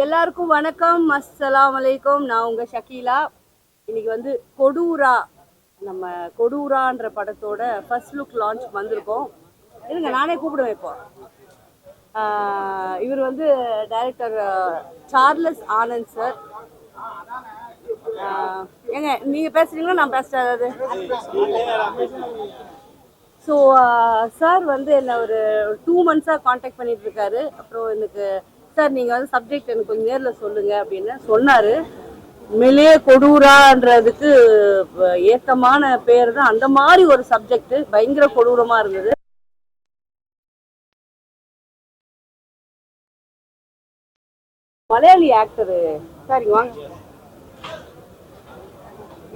எல்லாருக்கும் வணக்கம், அஸ்ஸலாமு அலைக்கும். நான் உங்க ஷக்கீலா. இன்னைக்கு வந்து கொடூரா, நம்ம கொடூரான்ற படத்தோட ஃபர்ஸ்ட் லுக் லான்ச் வந்திருக்கோம். இருங்க, நானே கூப்பிடுவேன் இப்போ. இவர் வந்து டைரக்டர் சார்லஸ் ஆனந்த் சார். ஏங்க நீங்க பேசுறீங்களா நான் பேசுறது? ஸோ சார் வந்து என்னை ஒரு 2 months காண்டாக்ட் பண்ணிட்டு இருக்காரு. அப்புறம் எனக்கு சார் நீங்கள் வந்து சப்ஜெக்ட் எனக்கு கொஞ்சம் நேரில் சொல்லுங்கள் அப்படின்னு சொன்னார். உண்மையிலேயே கொடூரான்றதுக்கு ஏத்தமான பேர் தான். அந்த மாதிரி ஒரு சப்ஜெக்ட் பயங்கர கொடூரமாக இருந்தது. மலையாளி ஆக்டரு சார் வாங்க.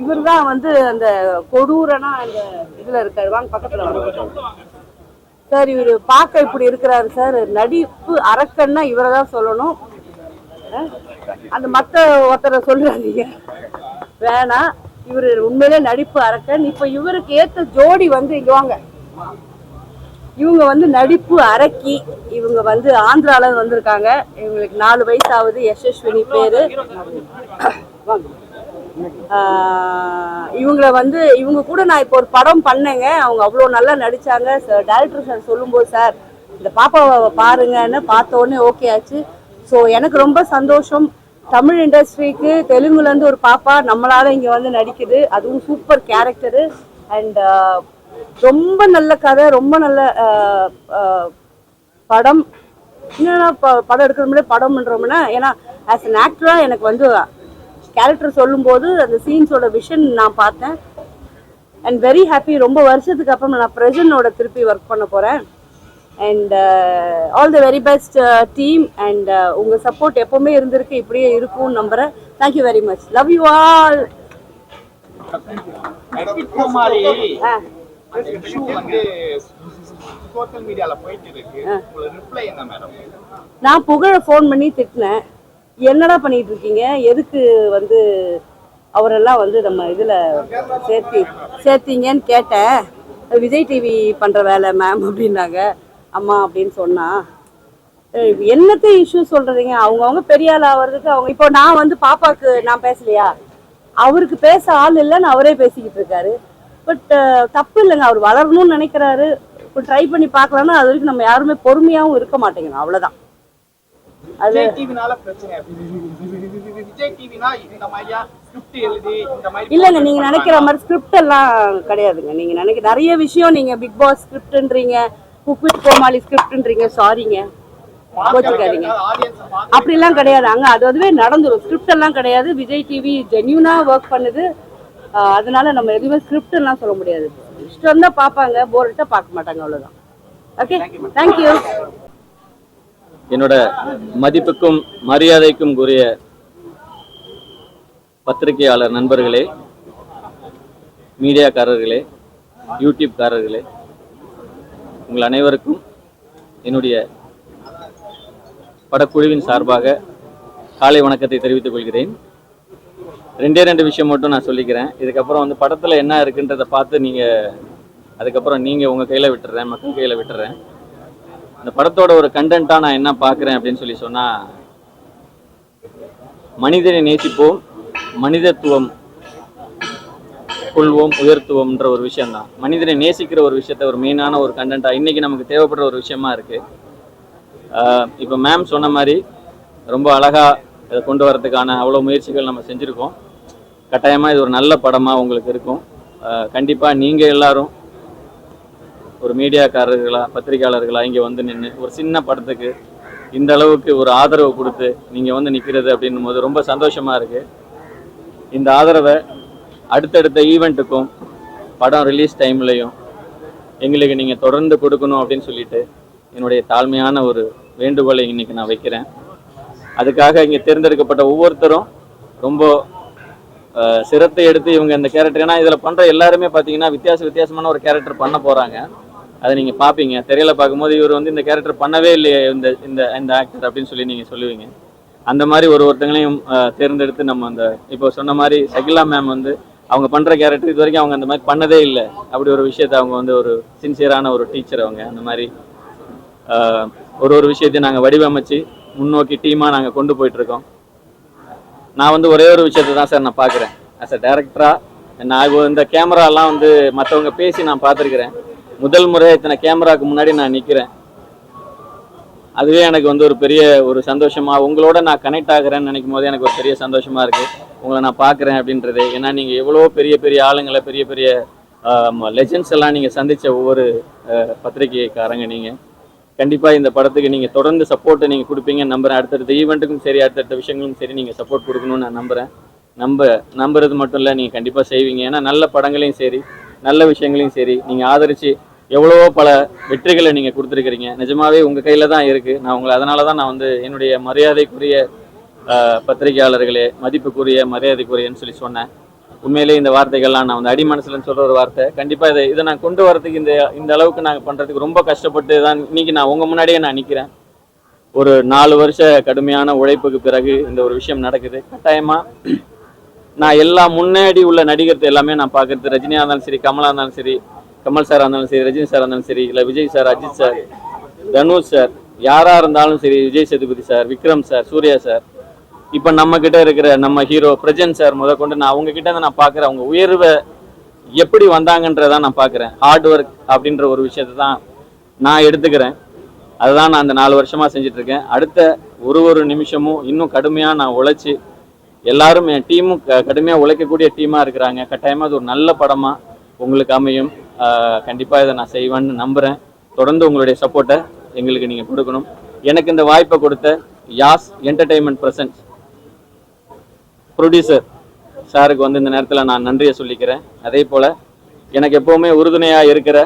இவர் தான் வந்து அந்த கொடூரனா அந்த இதில் இருக்காரு. வாங்க பக்கத்தில் வாங்க சார். இவர் பார்க்க இப்படி இருக்கிறாரு சார். நடிப்பு அரக்கன்னா இவரை தான் சொல்லணும். அந்த மற்ற ஒருத்தரை சொல்றாதீங்க, வேணாம். இவர் உண்மையிலே நடிப்பு அரக்கன். இப்போ இவருக்கு ஏற்ற ஜோடி வந்து இங்க வாங்க. இவங்க வந்து நடிப்பு அரக்கி. இவங்க வந்து ஆந்திரால வந்திருக்காங்க. இவங்களுக்கு 4 வயசு ஆகுது. யசஸ்வினி பேரு. இவங்களை வந்து இவங்க கூட நான் இப்போ ஒரு படம் பண்ணேங்க. அவங்க அவ்வளோ நல்லா நடிச்சாங்க. டைரக்டர் சார் சொல்லும்போது சார் இந்த பாப்பாவை பாருங்கன்னு பார்த்த உடனே ஓகே ஆச்சு. ஸோ எனக்கு ரொம்ப சந்தோஷம். தமிழ் இண்டஸ்ட்ரிக்கு தெலுங்குலேருந்து ஒரு பாப்பா நம்மளால இங்கே வந்து நடிக்குது. அதுவும் சூப்பர் கேரக்டரு அண்ட் ரொம்ப நல்ல கதை, ரொம்ப நல்ல படம். என்னன்னா படம் எடுக்கிறோம்னா படம்ன்றோம்னா, ஏன்னா ஆஸ் அன் ஆக்டராக எனக்கு வந்து கேரக்டர் சொல்லும்போது அந்த சீன்ஸோட விஷன் நான் பார்த்தேன். And very happy. ரொம்ப வருஷத்துக்கு அப்புறம் நான் பிரஜனோட திருப்பி ஒர்க் பண்ண போகிறேன். And all the very best team. And உங்கள் சப்போர்ட் எப்போவுமே இருந்திருக்கு, இப்படியே இருக்கும்னு நம்புகிறேன். Thank you very much. Love you all. நான் புகழ ஃபோன் பண்ணி திட்டினேன். என்னடா பண்ணிட்டு இருக்கீங்க, எதுக்கு வந்து அவரெல்லாம் வந்து நம்ம இதில் சேர்த்தீங்கன்னு கேட்டேன். விஜய் டிவி பண்ணுற வேலை மேம் அப்படின்னாங்க. அம்மா அப்படின்னு சொன்னா என்னத்தை இஷ்யூ சொல்கிறீங்க? அவங்கவுங்க பெரிய ஆள் ஆகிறதுக்கு அவங்க இப்போ நான் வந்து பாப்பாவுக்கு நான் பேசலையா, அவருக்கு பேச ஆள் இல்லைன்னு அவரே பேசிக்கிட்டு இருக்காரு. பட் தப்பு இல்லைங்க, அவர் வளரணும்னு நினைக்கிறாரு. இப்போ ட்ரை பண்ணி பார்க்கலான்னா அது வரைக்கும் நம்ம யாருமே பொறுமையாகவும் இருக்க மாட்டேங்கிறோம். அவ்வளோதான். இல்லைங்க, நீங்க நினைக்கிற மாதிரி ஸ்கிரிப்ட் எல்லாம் கிடையாதுங்க. நீங்க நினைக்கிற நிறைய விஷயம் நீங்க பிக் பாஸ் ஸ்கிரிப்ட்ன்றீங்க, குக் வித் கோமாளி ஸ்கிரிப்ட்ன்றீங்க. சாரிங்க, கோச்சுக்காதீங்க. அப்படிலாம் கிடையாது. அங்க அதுவே நடந்துடும். ஸ்கிரிப்ட் எல்லாம் கிடையாது. விஜய் டிவி ஜென்யூனா ஒர்க் பண்ணுது. அதனால நம்ம எதுவுமே ஸ்கிரிப்ட் எல்லாம் சொல்ல முடியாது. இஷ்டம் தான் பார்ப்பாங்க, போர்ட்டா பார்க்க மாட்டாங்க. அவ்வளவுதான். Okay, thank you. என்னோட மதிப்புக்கும் மரியாதைக்கும் உரிய பத்திரிகையாளர் நண்பர்களே, மீடியாக்காரர்களே, யூடியூப்காரர்களே, உங்கள் அனைவருக்கும் என்னுடைய படக்குழுவின் சார்பாக காலை வணக்கத்தை தெரிவித்துக் கொள்கிறேன். 2 விஷயம் மட்டும் நான் சொல்லிக்கிறேன். இதுக்கப்புறம் வந்து படத்தில் என்ன இருக்குன்றதை பார்த்து அதுக்கப்புறம் நீங்கள் உங்கள் கையில் விட்டுறேன், மக்கள் கையில் விட்டுறேன். இந்த படத்தோட ஒரு கண்டென்ட்டாக நான் என்ன பார்க்குறேன் அப்படின்னு சொன்னால், மனிதனை நேசிப்போம், மனிதத்துவம் கொள்வோம், உயர்த்துவோம்ன்ற ஒரு விஷயம்தான். மனிதனை நேசிக்கிற ஒரு விஷயத்த ஒரு மெயினான ஒரு கண்டென்ட்டாக இன்றைக்கி நமக்கு தேவைப்படுற ஒரு விஷயமா இருக்குது. இப்போ மேம் சொன்ன மாதிரி ரொம்ப அழகாக இதை கொண்டு வரதுக்கான அவ்வளோ முயற்சிகள் நம்ம செஞ்சுருக்கோம். கட்டாயமாக இது ஒரு நல்ல படமாக உங்களுக்கு இருக்கும். கண்டிப்பாக நீங்கள் எல்லாரும் ஒரு மீடியாக்காரர்களா, பத்திரிகையாளர்களா இங்கே வந்து நின்று ஒரு சின்ன படத்துக்கு இந்த அளவுக்கு ஒரு ஆதரவு கொடுத்து நீங்கள் வந்து நிற்கிறது அப்படின்னும் போது ரொம்ப சந்தோஷமாக இருக்குது. இந்த ஆதரவை அடுத்தடுத்த ஈவெண்ட்டுக்கும் படம் ரிலீஸ் டைம்லையும் எங்களுக்கு நீங்கள் தொடர்ந்து கொடுக்கணும் அப்படின்னு சொல்லிட்டு என்னுடைய தாழ்மையான ஒரு வேண்டுகோளை இன்றைக்கி நான் வைக்கிறேன். அதுக்காக இங்கே தேர்ந்தெடுக்கப்பட்ட ஒவ்வொருத்தரும் ரொம்ப சிரத்தை எடுத்து இவங்க இந்த கேரக்டர், ஏன்னா இதில் பண்ணுற எல்லாருமே பார்த்தீங்கன்னா வித்தியாசமான ஒரு கேரக்டர் பண்ண போகிறாங்க. அதை நீங்கள் பார்ப்பீங்க. திரையில பார்க்கும்போது இவர் வந்து இந்த கேரக்டர் பண்ணவே இல்லையே இந்த ஆக்டர் அப்படின்னு சொல்லி நீங்கள் சொல்லுவீங்க. அந்த மாதிரி ஒருத்தங்களையும் தேர்ந்தெடுத்து நம்ம அந்த இப்போ சொன்ன மாதிரி ஷக்கீலா மேம் வந்து அவங்க பண்ணுற கேரக்டர் இது வரைக்கும் அவங்க அந்த மாதிரி பண்ணதே இல்லை. அப்படி ஒரு விஷயத்தை அவங்க வந்து ஒரு சின்சியரான ஒரு டீச்சர். அவங்க அந்த மாதிரி ஒரு விஷயத்தையும் நாங்கள் வடிவமைச்சு முன்னோக்கி டீமாக நாங்கள் கொண்டு போயிட்டுருக்கோம். நான் வந்து ஒரே ஒரு விஷயத்தை தான் சார் நான் பார்க்குறேன். ஆஸ் அ டேரக்டராக நான் இந்த கேமராலாம் வந்து மற்றவங்க பேசி நான் பார்த்துருக்குறேன். முதல் முறை இத்தனை கேமராவுக்கு முன்னாடி நான் நிற்கிறேன். அதுவே எனக்கு வந்து ஒரு பெரிய ஒரு சந்தோஷமாக, உங்களோட நான் கனெக்ட் ஆகிறேன்னு நினைக்கும் போது எனக்கு ஒரு பெரிய சந்தோஷமாக இருக்குது. உங்களை நான் பார்க்குறேன் அப்படின்றது. ஏன்னா நீங்கள் எவ்வளோ பெரிய பெரிய ஆளுங்களை, பெரிய பெரிய லெஜெண்ட்ஸ் எல்லாம் நீங்கள் சந்தித்த ஒவ்வொரு பத்திரிகைக்காரங்க. நீங்கள் கண்டிப்பாக இந்த படத்துக்கு நீங்கள் தொடர்ந்து சப்போர்ட்டை நீங்கள் கொடுப்பீங்கன்னு நம்புகிறேன். அடுத்தடுத்த ஈவெண்ட்டுக்கும் சரி, அடுத்தடுத்த விஷயங்களுக்கும் சரி நீங்கள் சப்போர்ட் கொடுக்கணும்னு நான் நம்புகிறேன். நம்புறது மட்டும் இல்லை, நீங்கள் கண்டிப்பாக செய்வீங்க. ஏன்னா நல்ல படங்களையும் சரி, நல்ல விஷயங்களையும் சரி நீங்கள் ஆதரித்து எவ்வளவோ பல வெற்றிகளை நீங்கள் கொடுத்துருக்கிறீங்க. நிஜமாவே உங்கள் கையில் தான் இருக்குது. நான் உங்களை அதனால தான் நான் வந்து என்னுடைய மரியாதைக்குரிய பத்திரிகையாளர்களே, மதிப்புக்குரிய மரியாதைக்குரியன்னு சொல்லி சொன்னேன். உண்மையிலே இந்த வார்த்தைகள்லாம் நான் வந்து அடி மனசுலன்னு சொல்கிற ஒரு வார்த்தை. கண்டிப்பாக இதை நான் கொண்டு வரதுக்கு இந்த அளவுக்கு நாங்கள் பண்ணுறதுக்கு ரொம்ப கஷ்டப்பட்டு தான் இன்றைக்கி நான் உங்கள் முன்னாடியே நான் நிற்கிறேன். ஒரு 4 வருஷ கடுமையான உழைப்புக்கு பிறகு இந்த ஒரு விஷயம் நடக்குது. கட்டாயமாக நான் எல்லா முன்னாடி உள்ள நடிகர்கள் எல்லாமே நான் பார்க்குறது, ரஜினியாக இருந்தாலும் சரி, கமலாக இருந்தாலும் சரி, கமல் சாராக இருந்தாலும் சரி, ரஜினி சாராக இருந்தாலும் சரி, இல்லை Vijay sir, Ajith sir, Dhanush sir, யாராக இருந்தாலும் சரி, Vijay Sethupathi sir, Vikram sir, Suriya sir, இப்போ நம்மக்கிட்ட இருக்கிற நம்ம ஹீரோ பிரஜன் சார் முதற்கொண்டு நான் அவங்கக்கிட்ட நான் பார்க்குறேன். அவங்க உயர்வை எப்படி வந்தாங்கன்றதான் நான் பார்க்குறேன். ஹார்ட் ஒர்க் அப்படின்ற ஒரு விஷயத்தை தான் நான் எடுத்துக்கிறேன். அதுதான் நான் அந்த 4 வருஷமாக செஞ்சிட்ருக்கேன். அடுத்த ஒரு நிமிஷமும் இன்னும் கடுமையாக நான் உழைச்சி, எல்லாரும் என் டீமும் கடுமையாக உழைக்கக்கூடிய டீமாக இருக்கிறாங்க. கட்டாயமாக அது ஒரு நல்ல படமாக உங்களுக்கு அமையும். கண்டிப்பாக இதை நான் செய்வேன்னு நம்புகிறேன். தொடர்ந்து உங்களுடைய சப்போர்ட்டை எங்களுக்கு நீங்கள் கொடுக்கணும். எனக்கு இந்த வாய்ப்பை கொடுத்த யாஸ் என்டர்டெயின்மெண்ட் பிரசன்ஸ் ப்ரொடியூசர் சாருக்கு வந்து இந்த நேரத்தில் நான் நன்றியை சொல்லிக்கிறேன். அதே போல் எனக்கு எப்போவுமே உறுதுணையாக இருக்கிற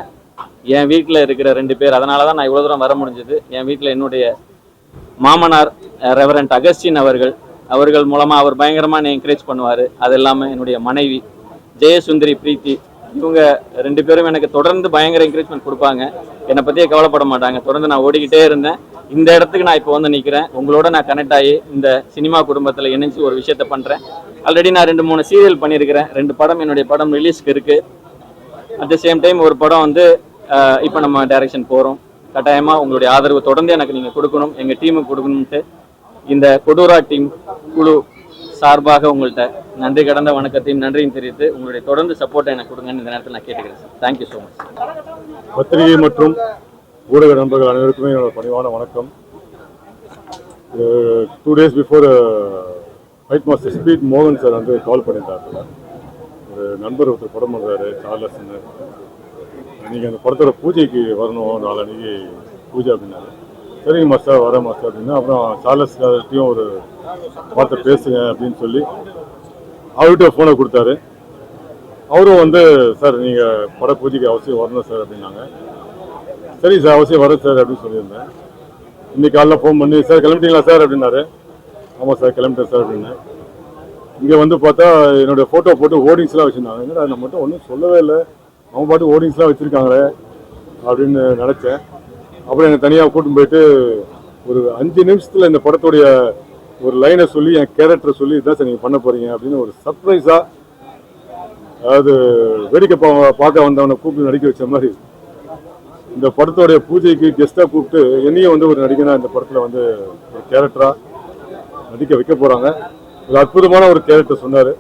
என் வீட்டில் இருக்கிற 2 பேர், அதனால தான் நான் இவ்வளோ தூரம் வர முடிஞ்சது. என் வீட்டில் என்னுடைய மாமனார் ரெவரண்ட் அகஸ்டின் அவர்கள் மூலமாக அவர் பயங்கரமாக என்னை என்கரேஜ் பண்ணுவார். அது இல்லாமல் என்னுடைய மனைவி ஜெயசுந்தரி பிரீத்தி, இவங்க 2 பேரும் எனக்கு தொடர்ந்து பயங்கர என்கரேஜ்மெண்ட் கொடுப்பாங்க. என்னை பற்றியே கவலைப்பட மாட்டாங்க. தொடர்ந்து நான் ஓடிக்கிட்டே இருந்தேன். இந்த இடத்துக்கு நான் இப்போ வந்து நிற்கிறேன். உங்களோட நான் கனெக்ட் ஆகி இந்த சினிமா குடும்பத்தில் இணைஞ்சு ஒரு விஷயத்த பண்ணுறேன். ஆல்ரெடி நான் 2-3 சீரியல் பண்ணியிருக்கிறேன். 2 படம் என்னுடைய படம் ரிலீஸ்க்கு இருக்குது. அட் த சேம் டைம் ஒரு படம் வந்து இப்போ நம்ம டைரக்ஷன் போகிறோம். கட்டாயமாக உங்களுடைய ஆதரவு தொடர்ந்து எனக்கு நீங்கள் கொடுக்கணும், எங்கள் டீமுக்கு கொடுக்கணும்ட்டு இந்த கொடூரா டீம் குழு சார்பாக உங்கள்கிட்ட நன்றி கடந்த வணக்கத்தையும் நன்றியும் தெரிவித்து உங்களுடைய தொடர்ந்து சப்போர்ட்டை எனக்கு கொடுங்கன்னு இந்த நேரத்தில் நான் கேட்டுக்கிறேன் சார். Thank you so much. பத்திரிகை மற்றும் ஊடக நண்பர்கள் அனைவருக்குமே என்னோட பணிவான வணக்கம். 2 days before fight master speed மோகன் சார் வந்து கால் பண்ணியிருந்தாரு. ஒரு நண்பர் ஒருத்தர் படம் பண்ணுறாரு, சார்லஸ்ன்னு. நீங்கள் அந்த படத்தோட பூஜைக்கு வரணும், நாளைக்கு பூஜை அப்படின்னாரு. சரிங்க மாஸ்டர், வரேன் மாஸ்டர் அப்படின்னா. அப்புறம் சார்லஸ் சார்ட்டையும் ஒரு வார்த்தை பேசுங்க அப்படின்னு சொல்லி அவர்கிட்ட ஃபோனை கொடுத்தாரு. அவரும் வந்து சார் நீங்கள் பட பூஜைக்கு அவசியம் வரணும் சார் அப்படின்னாங்க. சரி சார், அவசியம் வரேன் சார் அப்படின்னு சொல்லியிருந்தேன். இன்னைக்கு காலைல ஃபோன் பண்ணி சார் கிளம்பிட்டீங்களா சார் அப்படின்னாரு. ஆமாம் சார் கிளம்பிட்டேன் சார் அப்படின்னேன். இங்கே வந்து பார்த்தா என்னுடைய ஃபோட்டோ போட்டு ஹோர்டிங்ஸ்லாம் வச்சுருந்தாங்க. என்னடா நம்ம மட்டும் ஒன்றும் சொல்லவே இல்லை, அவங்க பாட்டு ஹோர்டிங்ஸ்லாம் வச்சுருக்காங்களே அப்படின்னு நினச்சேன். அப்புறம் என்னை தனியாக கூட்டின்னு போயிட்டு ஒரு 5 நிமிஷத்தில் இந்த படத்துடைய ஒரு லைனை சொல்லி என் கேரக்டரை சொல்லி இதான் சார் நீங்கள் பண்ண போகிறீங்க அப்படின்னு ஒரு சர்ப்ரைஸாக, அதாவது வேடிக்கை பார்க்க வந்தவனை கூப்பிட்டு நடிக்க வச்ச மாதிரி இந்த படத்தோடைய பூஜைக்கு கெஸ்ட்டாக கூப்பிட்டு என்னையும் வந்து ஒரு நடிகனாக இந்த படத்தில் வந்து ஒரு கேரக்டராக நடிக்க வைக்க போகிறாங்க. ஒரு அற்புதமான ஒரு கேரக்டர் சொன்னார்.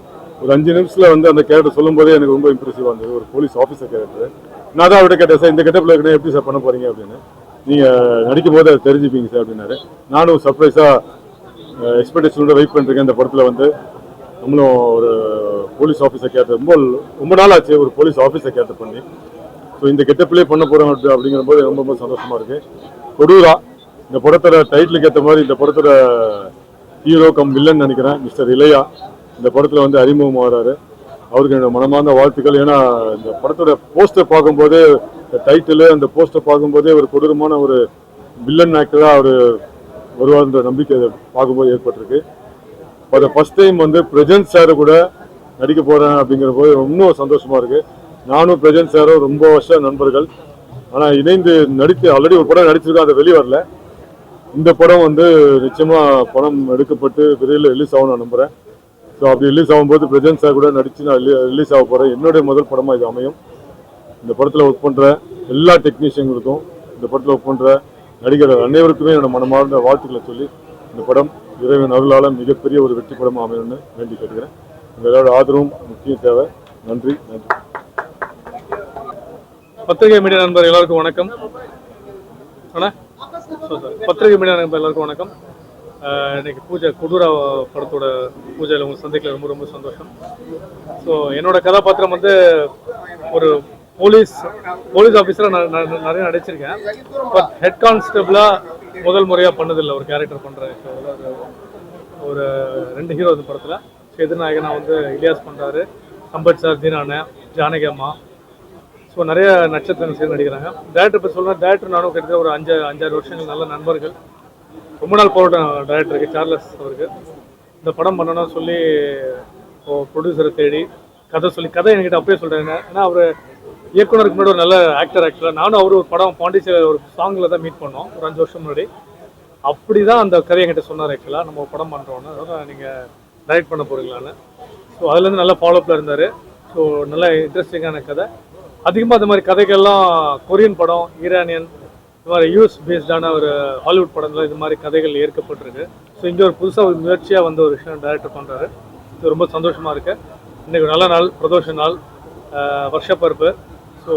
ஒரு 5 நிமிஷத்தில் வந்து அந்த கேரக்டர் சொல்லும் போதே எனக்கு ரொம்ப இம்ப்ரெசிவாக இருந்தது. ஒரு போலீஸ் ஆஃபீஸர் கேரக்டர். நான் தான் அவர்கிட்ட கேட்டேன், சார் இந்த கெட்டப்பில் இருக்கணும் எப்படி சார் பண்ண போகிறீங்க அப்படின்னு. நீங்கள் நடிக்கும் போது அதை தெரிஞ்சுப்பீங்க சார் அப்படின்னாரு. நானும் சர்ப்ரைஸாக எக்ஸ்பெக்டேஷனோட வெயிட் பண்ணிருக்கேன். இந்த படத்தில் வந்து நம்மளும் ஒரு போலீஸ் ஆஃபீஸர் கேரக்டர் ரொம்ப நாள் ஆச்சு ஒரு போலீஸ் ஆஃபீஸர் கேரக்டர் பண்ணி. ஸோ இந்த கெட்டப்பிலே பண்ண போகிறோம் அப்படிங்கிற போது ரொம்ப ரொம்ப சந்தோஷமாக இருக்குது. கொடூரா இந்த படத்தோட டைட்டிலுக்கு ஏற்ற மாதிரி இந்த படத்தோட ஹீரோ கம் வில்லன் நினைக்கிறேன் மிஸ்டர் இளையா இந்த படத்தில் வந்து அறிமுகம் ஆகிறாரு. அவருக்கு என்னோட மனமார்ந்த வாழ்த்துக்கள். ஏன்னா இந்த படத்தோட போஸ்டர் பார்க்கும்போதே, டைட்டிலு அந்த போஸ்டர் பார்க்கும்போதே ஒரு கொடூரமான ஒரு வில்லன் ஆக்டராக அவர் வருவார்ன்ற நம்பிக்கை பார்க்கும்போது ஏற்பட்டிருக்கு. அதை ஃபர்ஸ்ட் டைம் வந்து பிரஜன் சார் கூட நடிக்க போகிறேன் அப்படிங்கிற போது இன்னும் சந்தோஷமாக இருக்குது. நானும் பிரஜன் சாரும் ரொம்ப வருஷம் நண்பர்கள். ஆனால் இணைந்து நடித்து ஆல்ரெடி ஒரு படம் நடிச்சிருக்கோம், அதை வெளியே வரல. இந்த படம் வந்து நிச்சயமாக படம் எடுக்கப்பட்டு விரைவில் ரிலீஸ் ஆகும் நான் நம்புகிறேன். ஸோ அப்படி ரிலீஸ் ஆகும்போது பிரஜன் சார் கூட நடித்து நான் ரிலீஸ் ஆக போகிறேன். என்னுடைய முதல் படமாக இது அமையும். இந்த படத்தில் ஒர்க் பண்ணுற எல்லா டெக்னீஷியன்களுக்கும், இந்த படத்தில் ஒர்க் பண்ணுற நடிகர்கள் அனைவருக்குமே என்னோட மனமார்ந்த வாழ்த்துக்களை சொல்லி இந்த படம் இறைவன் அருளால் மிகப்பெரிய ஒரு வெற்றி படமாக அமையணும்னு வேண்டி கேட்டுக்கிறேன். உங்களோட ஆதரவும் முக்கியம் தேவை. நன்றி. பத்திரிகை மீடியா நண்பர் எல்லாருக்கும் வணக்கம். பத்திரிகை மீடியா நண்பர் எல்லாருக்கும் வணக்கம். இன்னைக்கு பூஜை கொடூரா படத்தோட பூஜையில் உங்களை சந்திக்கல ரொம்ப ரொம்ப சந்தோஷம். ஸோ என்னோட கதாபாத்திரம் வந்து ஒரு போலீஸ் ஆஃபீஸராக நான் நிறைய நடிச்சிருக்கேன். பட் ஹெட் கான்ஸ்டபிளாக முதல் முறையாக பண்ணதில்லை. ஒரு கேரக்டர் பண்ணுறேன். ஒரு 2 ஹீரோ இந்த படத்தில். எதிர்நாயகனா வந்து இலியாஸ் பண்ணுறாரு, சம்பத் சார், தீனானே, ஜானகி அம்மா. ஸோ நிறைய நட்சத்திரங்கள் சேர்ந்து நடிக்கிறாங்க. டேரக்டர் பற்றி சொல்லணும். டேரக்டர் நானும் கிட்டத்தட்ட ஒரு 5-6 வருஷங்கள் நல்ல நண்பர்கள். ரொம்ப நாள் போராட்டம் டேரக்டருக்கு, சார்லஸ் அவருக்கு இந்த படம் பண்ணணும்னு சொல்லி ப்ரொடியூசரை தேடி கதை என்கிட்ட அப்பயே சொல்கிறேன். ஏன்னா அவர் இயக்குனருக்கு முன்னாடி ஒரு நல்ல ஆக்டர். ஆக்சுவலாக நானும் அவர் ஒரு படம் பாண்டிச்சேரி ஒரு சாங்கில் தான் மீட் பண்ணோம் ஒரு 5 வருஷம் முன்னாடி. அப்படி தான் அந்த கதையை என்கிட்ட சொன்னார். ஆக்சுவலாக நம்ம ஒரு படம் பண்ணுறோன்னு, அதான் நீங்கள் டைரக்ட் பண்ண போகிறீங்களான்னு. ஸோ அதுலேருந்து நல்லா ஃபாலோஅப்பில் இருந்தார். ஸோ நல்ல இன்ட்ரெஸ்டிங்கான கதை. அதிகமாக இந்த மாதிரி கதைகள்லாம் கொரியன் படம், ஈரானியன், இது மாதிரி யூஎஸ் பேஸ்டான ஒரு ஹாலிவுட் படங்கள் இது மாதிரி கதைகள் ஏற்கப்பட்டிருக்கு. ஸோ இங்கே ஒரு புதுசாக ஒரு முயற்சியாக வந்து ஒரு விஷயம் டைரக்டர் பண்ணுறாரு. இது ரொம்ப சந்தோஷமாக இருக்குது. இன்றைக்கி நல்ல நாள், பிரதோஷ நாள், வருஷப்பருப்பு. ஸோ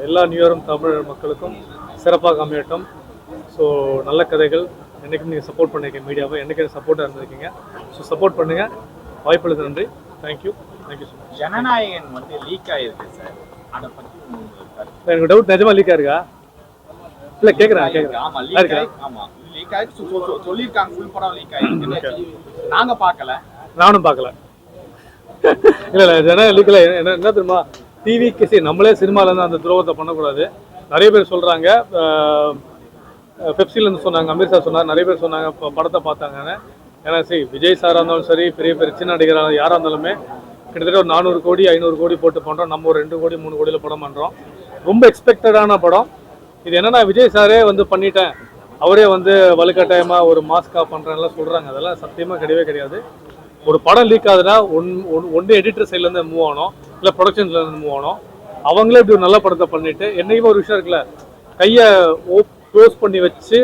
எல்லா நியூ இயரும் தமிழ் மக்களுக்கும் சிறப்பாக அமையட்டும். ஸோ நல்ல கதைகள் என்றைக்கும் நீங்கள் சப்போர்ட் பண்ணியிருக்கீங்க. மீடியாவை என்றைக்கும் சப்போர்ட்டாக இருந்திருக்கீங்க. ஸோ சப்போர்ட் பண்ணுங்கள். வாய்ப்புள்ளது நன்றி. Thank you so much. ஜனநாயகன் வந்து லீக் ஆயிருக்கு சார். அதை பற்றி எனக்கு டவுட், நிஜமா லீக் ஆயிருக்கா? இல்லை கேட்குறேன். ஆமா லீக் ஆயிருக்கு சொல்லியிருக்காங்க. ஃபுல் படம் லீக் ஆயிருக்கு. நாங்க பார்க்கல, நானும் பார்க்கல. இல்லை ஜனநாயகம் லீக் இல்லை. என்ன தெரியுமா, டிவிக்கு சரி நம்மளே சினிமாலேருந்து அந்த துரோகத்தை பண்ணக்கூடாது. நிறைய பேர் சொல்கிறாங்க, பெப்சிலேருந்து சொன்னாங்க, அமீர் சார் சொன்னார், நிறைய பேர் சொன்னாங்க படத்தை பார்த்தாங்கன்னு. ஏன்னா சரி, விஜய் சாராக இருந்தாலும் சரி, பெரிய பெரிய சின்ன நடிகராக யாராக இருந்தாலுமே கிட்டத்தட்ட ஒரு 400 கோடி 500 கோடி போட்டு பண்ணுறோம். நம்ம ஒரு 2 கோடி 3 கோடியில் படம் பண்ணுறோம். ரொம்ப எக்ஸ்பெக்டடான படம் இது. என்னன்னா விஜய் சாரே வந்து பண்ணிட்டேன், அவரே வந்து வலுக்கட்டாயமாக ஒரு மாஸ்காக பண்ணுறேன்லாம் சொல்கிறாங்க. அதெல்லாம் சத்தியமாக கிடையவே கிடையாது. ஒரு படம் லீக் ஆகுதுன்னா ஒன்று எடிட்டர் சைட்லேருந்து மூவ் ஆகணும், இல்லை ப்ரொடக்ஷன்ஸ்லேருந்து மூவ் ஆகணும். அவங்களே இப்படி ஒரு நல்ல படத்தை பண்ணிட்டு என்றைக்குமே ஒரு விஷயம் இருக்குல்ல, கையை க்ளோஸ் பண்ணி வச்சு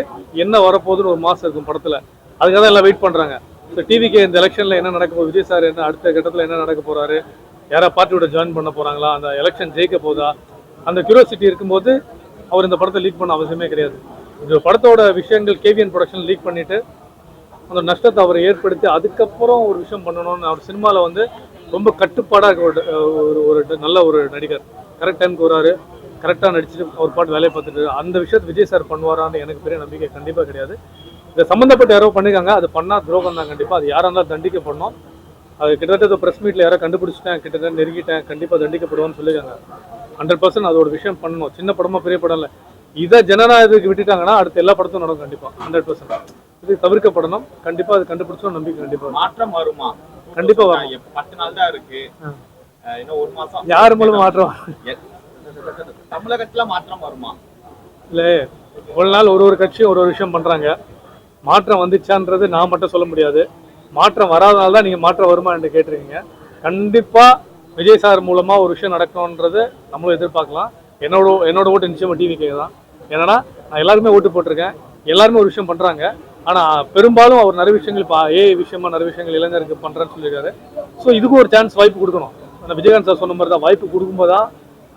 என்ன வரப்போகுதுன்னு ஒரு மாதம் இருக்கும் படத்தில். அதுக்காக தான் எல்லாம் வெயிட் பண்ணுறாங்க. ஸோ டிவிக்கு இந்த எலெக்ஷனில் என்ன நடக்க போகுது, விஜய் சார் என்ன அடுத்த கட்டத்தில் என்ன நடக்க போகிறாரு, யாரா பார்ட்டியோட ஜாயின் பண்ண போகிறாங்களா, அந்த எலெக்ஷன் ஜெயிக்க போதா, அந்த கியூரியாசிட்டி இருக்கும்போது அவர் இந்த படத்தை லீக் பண்ண அவசியமே கிடையாது. இந்த படத்தோட விஷயங்கள் கேவிஎன் ப்ரொடக்ஷன் லீக் பண்ணிவிட்டு அந்த நஷ்டத்தை அவர் ஏற்படுத்தி அதுக்கப்புறம் ஒரு விஷயம் பண்ணணும்னு அவர் சினிமாவில் வந்து ரொம்ப கட்டுப்பாடாக ஒரு நல்ல ஒரு நடிகர். கரெக்ட் டைமுக்கு வராரு, கரெக்டாக நடிச்சுட்டு அவர் பாட்டு வேலையை பார்த்துட்டு அந்த விஷயத்தை விஜய் சார் பண்ணுவாரான்னு எனக்கு பெரிய நம்பிக்கை கண்டிப்பாக கிடையாது. இதை சம்மந்தப்பட்ட யாரோ பண்ணியிருக்காங்க, அது பண்ணால் துரோகம் தான் கண்டிப்பாக. அது யாராக இருந்தாலும் தண்டிக்கப்படணும். அது கிட்டத்தட்ட ப்ரெஸ் மீட்டில் யாரோ கண்டுபிடிச்சிட்டேன், கிட்டத்தட்ட நெருங்கிட்டேன், கண்டிப்பாக தண்டிக்கப்படுவான்னு சொல்லியிருக்காங்க. 100% அதோட விஷயம் பண்ணணும். சின்ன படமாக பெரிய படம் இல்லை. இதை ஜனநாயகத்துக்கு விட்டுட்டாங்கன்னா அடுத்த எல்லா படத்தும் நடக்கும் கண்டிப்பாக. 100% இது தவிர்க்கப்படணும். கண்டிப்பாக அது கண்டுபிடிச்சோம் நம்பிக்கை கண்டிப்பாக. மாற்றம் வருமா? கண்டிப்பாக வரும். 10 நாள் தான் இருக்கு, இன்னும் 1 மாசம். யார் மூலம் மாற்றம்? தமிழகத்தில் மாற்றம் வருமா? இல்லை, ஒரு நாள் ஒரு கட்சியும் ஒரு விஷயம் பண்ணுறாங்க. மாற்றம் வந்துச்சான்றது நான் மட்டும் சொல்ல முடியாது. மாற்றம் வராதனால தான் நீங்கள் மாற்றம் வருமா என்று கேட்டிருக்கீங்க. கண்டிப்பாக விஜய் சார் மூலமாக ஒரு விஷயம் நடக்கணுன்றது நம்மளும் எதிர்பார்க்கலாம். என்னோட ஓட்டு நிச்சயமாக டிவிக்கு தான். ஏன்னா நான் எல்லாருமே ஓட்டு போட்டிருக்கேன், எல்லாருமே ஒரு விஷயம் பண்ணுறாங்க. ஆனால் பெரும்பாலும் அவர் நிறைய விஷயங்கள் இப்போ விஷயமா நிறைய விஷயங்கள் இளைஞருக்கு பண்ணுறேன்னு சொல்லியிருக்காரு. ஸோ இதுக்கும் ஒரு சான்ஸ், வாய்ப்பு கொடுக்கணும். ஆனால் விஜயகாந்த் சார் சொன்ன மாதிரி தான், வாய்ப்பு கொடுக்கும்போது தான்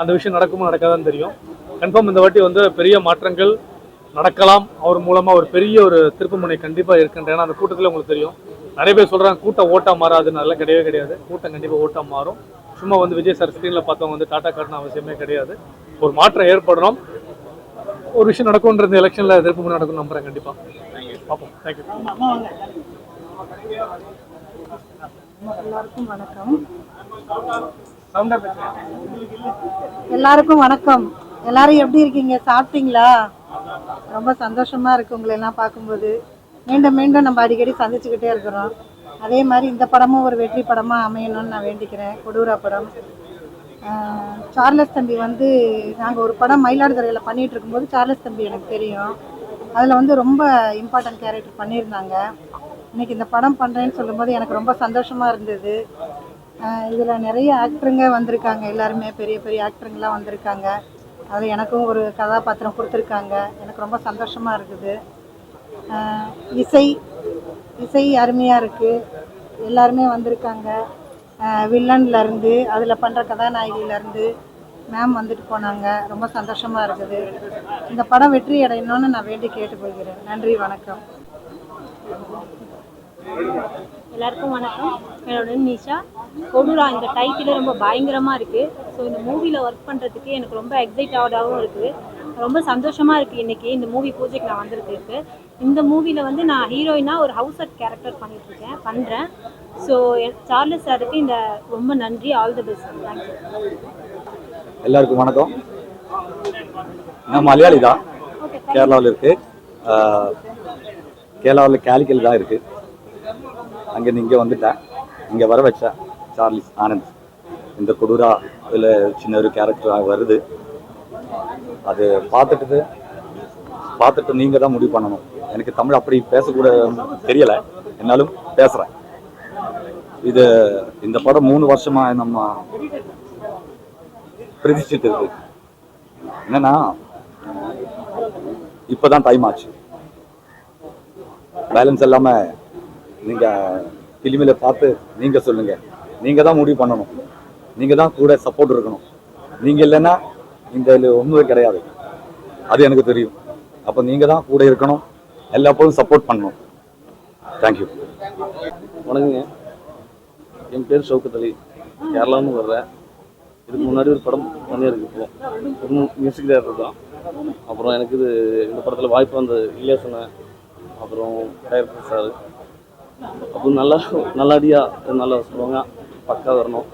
அந்த விஷயம் நடக்குமோ நடக்காதான்னு தெரியும். கன்ஃபார்ம் இந்த வாட்டி வந்து பெரிய மாற்றங்கள் நடக்கலாம். அவர் மூலமாக ஒரு பெரிய ஒரு திருப்புமுனை கண்டிப்பாக இருக்குன்ற. ஏன்னா அந்த கூட்டத்தில் உங்களுக்கு தெரியும், நிறைய பேர் சொல்கிறாங்க கூட்டம் ஓட்டாக மாறாதுன்னு. அதெல்லாம் கிடையவே கிடையாது. கூட்டம் கண்டிப்பாக ஓட்டாக மாறும். சும்மா வந்து விஜய் சார் ஸ்க்ரீனில் பார்த்தவங்க வந்து டாட்டா காட்டணும் அவசியமே கிடையாது. ஒரு மாற்றம் ஏற்படணும், ஒரு விஷயம் நடக்கும்ன்ற எலெக்ஷனில் திருப்புமுனை நடக்கும் நம்புகிறேன். கண்டிப்பாக பார்ப்போம். தேங்க்யூ. எல்லாருக்கும் வணக்கம். எல்லாருக்கும் வணக்கம். எல்லாரும் எப்படி இருக்கீங்க? சாப்பிட்டீங்களா? ரொம்ப சந்தோஷமா இருக்கு உங்களை எல்லாம் பார்க்கும்போது. மீண்டும் மீண்டும் நம்ம அடிக்கடி சந்திச்சுக்கிட்டே இருக்கிறோம். அதே மாதிரி இந்த படமும் ஒரு வெற்றி படமாக அமையணும்னு நான் வேண்டிக்கிறேன். கொடூரா படம். சார்லஸ் தம்பி வந்து நாங்கள் ஒரு படம் மயிலாடுதுறையில் பண்ணிகிட்டு இருக்கும்போது சார்லஸ் தம்பி எனக்கு தெரியும். அதில் வந்து ரொம்ப இம்பார்ட்டன்ட் கேரக்டர் பண்ணியிருந்தாங்க. இன்றைக்கி இந்த படம் பண்ணுறேன்னு சொல்லும்போது எனக்கு ரொம்ப சந்தோஷமாக இருந்தது. இதில் நிறைய ஆக்டருங்க வந்திருக்காங்க, எல்லாருமே பெரிய பெரிய ஆக்டருங்கெலாம் வந்திருக்காங்க. அதில் எனக்கும் ஒரு கதாபாத்திரம் கொடுத்துருக்காங்க. எனக்கு ரொம்ப சந்தோஷமாக இருக்குது. இசை இசை அருமையாக இருக்குது. எல்லாருமே வந்திருக்காங்க. வில்லன்லேருந்து அதில் பண்ணுற கதாநாயகியிலேருந்து மேம் வந்துட்டு போனாங்க. ரொம்ப சந்தோஷமாக இருக்குது. இந்த படம் வெற்றி அடையணும்னு நான் வேண்டி கேட்டுக்கொள்கிறேன். நன்றி, வணக்கம். எல்லாருக்கும் வணக்கம். என்னோட நிஷா. கொடூரா இந்த டைட்டில் ரொம்ப பயங்கரமாக இருக்குது. ஸோ இந்த மூவியில் ஒர்க் பண்ணுறதுக்கு எனக்கு ரொம்ப எக்ஸைட்டாகவும் இருக்குது. ரொம்ப சந்தோஷமாக இருக்குது இன்றைக்கி இந்த மூவி பூஜைக்கு நான் வந்திருக்கு. இந்த மூவியில் வந்து நான் ஹீரோயினாக ஒரு ஹவுஸ் ஒர்க் கேரக்டர் பண்ணுறேன். ஸோ சார்லஸ் சாருக்கு இந்த ரொம்ப நன்றி. All the best. தேங்க்யூ. எல்லாருக்கும் வணக்கம். நான் மலையாளி தான். கேரளாவில் இருக்குது. கேரளாவில் கேலிக்கல் தான் இருக்குது. அங்கேருந்து இங்கே வந்துட்டேன். இங்கே வர வச்சேன் சார்லிஸ் ஆனந்த். இந்த கொடூரா அதில் சின்ன ஒரு கேரக்டராக வருது. அது பார்த்துட்டு நீங்கள் தான் முடிவு பண்ணணும். எனக்கு தமிழ் அப்படி பேசக்கூட தெரியலை, என்னாலும் பேசுகிறேன். இந்த படம் 3 வருஷமாக நம்ம பிரதிஷ்டிட்டு இருக்கு. என்னன்னா இப்போதான் டைம் ஆச்சு. பேலன்ஸ் இல்லாமல் நீங்கள் ஃபிலிமில் பார்த்து நீங்கள் சொல்லுங்கள். நீங்கள் தான் முடிவு பண்ணணும். நீங்கள் தான் கூட சப்போர்ட் இருக்கணும். நீங்கள் இல்லைன்னா இந்த ஒன்றுமே கிடையாது. அது எனக்கு தெரியும். அப்போ நீங்கள் தான் கூட இருக்கணும். எல்லா போதும் சப்போர்ட் பண்ணணும். தேங்க்யூ. வணக்கங்க. என் பேர் ஷவுகத் அலி. கேரளான்னு வர்றேன். இதுக்கு முன்னாடி ஒரு படம் பண்ணியிருக்கு. இப்போ ஒரு மியூசிக் டைரக்டர் தான். அப்புறம் எனக்கு இந்த படத்தில் வாய்ப்பு வந்த இலியாசனை, அப்புறம் டைரக்டர் சார், அப்புறம் நல்லாடியாக நல்லா சொல்லுவாங்க. பக்கா வரணும்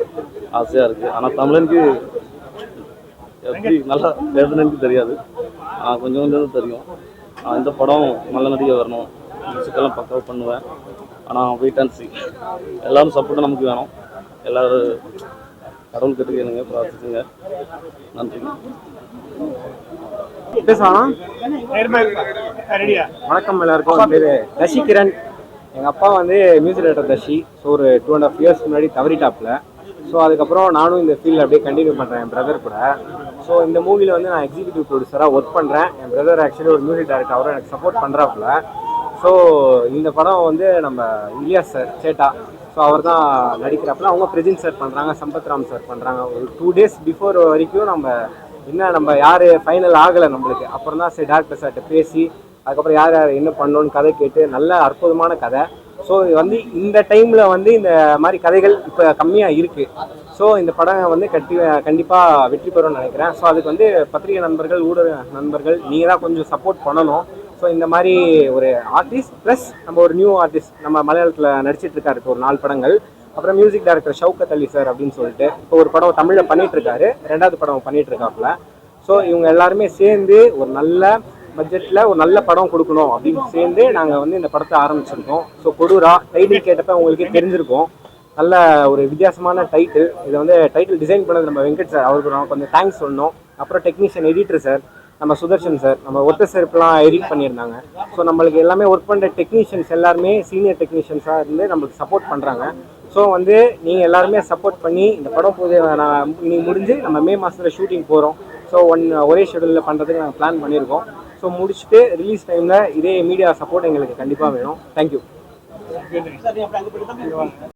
ஆசையாக இருக்குது. ஆனால் தமிழனுக்கு எப்படி நல்லா எழுதுனு தெரியாது. கொஞ்சம் தான் தெரியும். இந்த படம் நல்ல நடிகை வரணும். மியூசிக்கெல்லாம் பக்காவாக பண்ணுவேன். ஆனால் வெயிட் அண்ட் சி. எல்லோரும் சப்போர்ட்டும் நமக்கு வேணும். எல்லோரும் கடவுள் கேட்டுக்கணுங்க, பிரார்த்திச்சுங்க. நன்றி. வணக்கம் எல்லாருக்கும். என் பேர் தஷி கிரண். எங்கள் அப்பா வந்து மியூசிக் டைரக்டர் தஷி. ஸோ ஒரு 2.5 இயர்ஸ் முன்னாடி தவறிட்டாப்பில். ஸோ அதுக்கப்புறம் நானும் இந்த ஃபீல்டில் அப்படியே கண்டினியூ பண்ணுறேன் என் பிரதர் கூட. ஸோ இந்த மூவியில் வந்து நான் எக்ஸிக்யூட்டிவ் ப்ரொடியூசராக ஒர்க் பண்ணுறேன். என் பிரதர் ஆக்சுவலி ஒரு மியூசிக் டைரக்டர், அவரும் எனக்கு சப்போர்ட் பண்ணுறாப்புல. ஸோ இந்த படம் வந்து நம்ம இலியாஸ் சார் சேட்டா, ஸோ அவர் தான் நடிக்கிறாப்புல. அவங்க பிரஜின் சார் பண்ணுறாங்க, சம்பத் ராம் சார் பண்ணுறாங்க. ஒரு 2 days பிஃபோர் வரைக்கும் நம்ம யார் ஃபைனல் ஆகலை நம்மளுக்கு. அப்புறம் தான் சரி டேரக்டர் சார்கிட்ட பேசி அதுக்கப்புறம் யார் என்ன பண்ணணுன்னு கதை கேட்டு நல்ல அற்புதமான கதை. ஸோ வந்து இந்த டைமில் வந்து இந்த மாதிரி கதைகள் இப்போ கம்மியாக இருக்குது. ஸோ இந்த படம் வந்து கண்டிப்பாக வெற்றி பெறும்னு நினைக்கிறேன். ஸோ அதுக்கு வந்து பத்திரிகை நண்பர்கள், ஊடக நண்பர்கள், நீங்கள் தான் கொஞ்சம் சப்போர்ட் பண்ணணும். ஸோ இந்த மாதிரி ஒரு ஆர்டிஸ்ட் ப்ளஸ் நம்ம ஒரு நியூ ஆர்டிஸ்ட் நம்ம மலையாளத்தில் நடிச்சிட்டு இருக்காரு இப்போ ஒரு 4 படங்கள். அப்புறம் மியூசிக் டைரக்டர் ஷவுகத் அலி சார் அப்படின்னு சொல்லிட்டு இப்போ ஒரு படம் தமிழில் பண்ணிகிட்ருக்காரு. 2வது படம் பண்ணிகிட்ருக்காப்புல. ஸோ இவங்க எல்லாருமே சேர்ந்து ஒரு நல்ல பட்ஜெட்டில் ஒரு நல்ல படம் கொடுக்கணும் அப்படின்னு சேர்ந்து நாங்கள் வந்து இந்த படத்தை ஆரம்பிச்சிருக்கோம். ஸோ கொடூரா டைட்டில் கேட்டப்போ உங்களுக்கே தெரிஞ்சிருக்கும். நல்ல ஒரு வித்தியாசமான டைட்டில். இதை வந்து டைட்டில் டிசைன் பண்ணது நம்ம வெங்கட் சார், அவருக்கு நான் கொஞ்சம் தேங்க்ஸ் சொல்லணும். அப்புறம் டெக்னீஷியன் எடிட்டர் சார் நம்ம சுதர்ஷன் சார், நம்ம ஒத்த செருப்புலாம் எடிட் பண்ணியிருந்தாங்க. ஸோ நம்மளுக்கு எல்லாமே ஒர்க் பண்ணுற டெக்னீஷியன்ஸ் எல்லாருமே சீனியர் டெக்னீஷியன்ஸாக இருந்து நம்மளுக்கு சப்போர்ட் பண்ணுறாங்க. ஸோ வந்து நீங்கள் எல்லாருமே சப்போர்ட் பண்ணி இந்த படம் இன்னைக்கு முடிஞ்சு நம்ம மே மாதத்தில் ஷூட்டிங் போகிறோம். ஸோ ஒரே ஷெடியூலில் பண்ணுறதுக்கு நாங்கள் பிளான் பண்ணியிருக்கோம். ஸோ முடிச்சுட்டு ரிலீஸ் டைமில் இதே மீடியா சப்போர்ட் எங்களுக்கு கண்டிப்பாக வேணும். தேங்க்யூ.